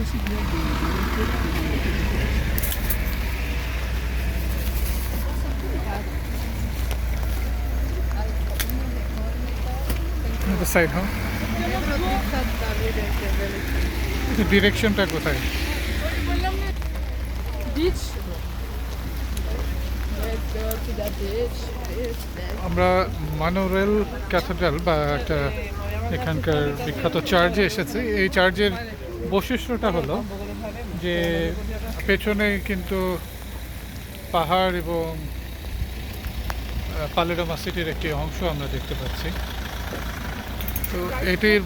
The side, huh? ডিরেকশনটা কোথায়? Beach. Let's go to the beach. আমরা monorail cathedral বা একটা এখানকার বিখ্যাত চার্চে এসেছি। এই চার্চের বৈশিষ্ট্যটা হলো যে পেছনে কিন্তু পাহাড় এবং পালেরোমা সিটির একটি অংশ আমরা দেখতে পাচ্ছি। তো এটির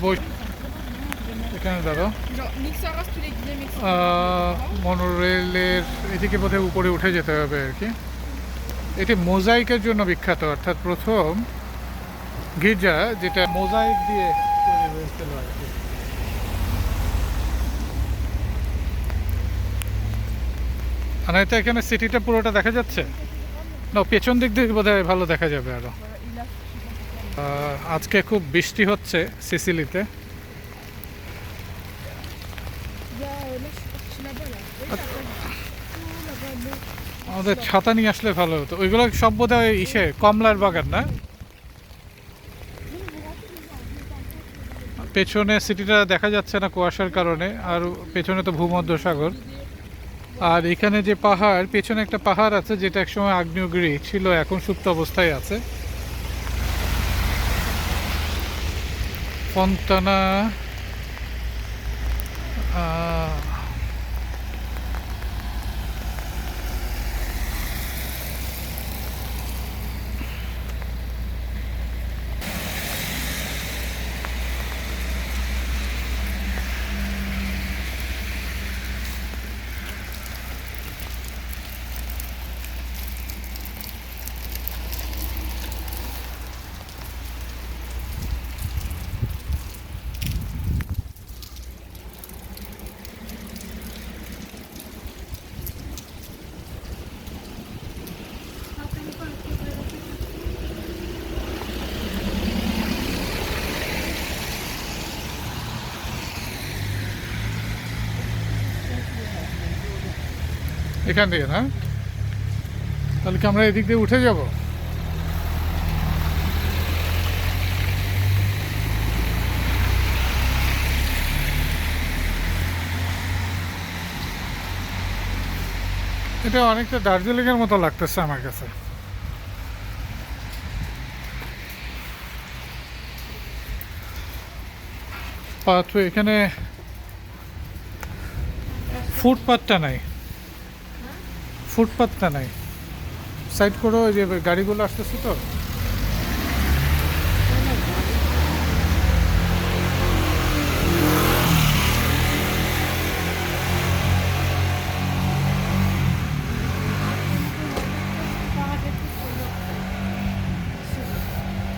এখানে দাঁড়ো Genre, mixeur reste tous les guillemets mexicains. মনোরেলের এদিকে বোধহয় উপরে উঠে যেতে হবে আর কি। এটি মোজাইকের জন্য বিখ্যাত, অর্থাৎ প্রথম গির্জা যেটা মোজাইক দিয়ে তৈরি হয়েছিল আর কি। আনাইতে এখানে সিটিটা পুরোটা দেখা যাচ্ছে না? পেছন দিক দিয়ে বোধহয় ভালো দেখা যাবে আরো। আজকে খুব বৃষ্টি হচ্ছে সিসিলিতে। আমাদের ছাতা নিয়ে আসলে ভালো হতো। ওইগুলো সব বোধহয় ইসে কমলার বাগান না? পেছনে সিটিটা দেখা যাচ্ছে না কুয়াশার কারণে, আর পেছনে তো ভূমধ্যসাগর। আর এখানে যে পাহাড়, পেছনে একটা পাহাড় আছে যেটা একসময় আগ্নেয়গিরি ছিল, এখন সুপ্ত অবস্থায় আছে। ফন্তানা এখান থেকে না? তাহলে কি আমরা এদিক দিয়ে উঠে যাব? এটা অনেকটা দার্জিলিংয়ের মতো লাগতেছে আমার কাছে। পাথওয়ে, এখানে ফুটপাথটা নাই, ফুটপাথটা নাই। সাইড করো, ওই যে গাড়িগুলো আসতেছে তো।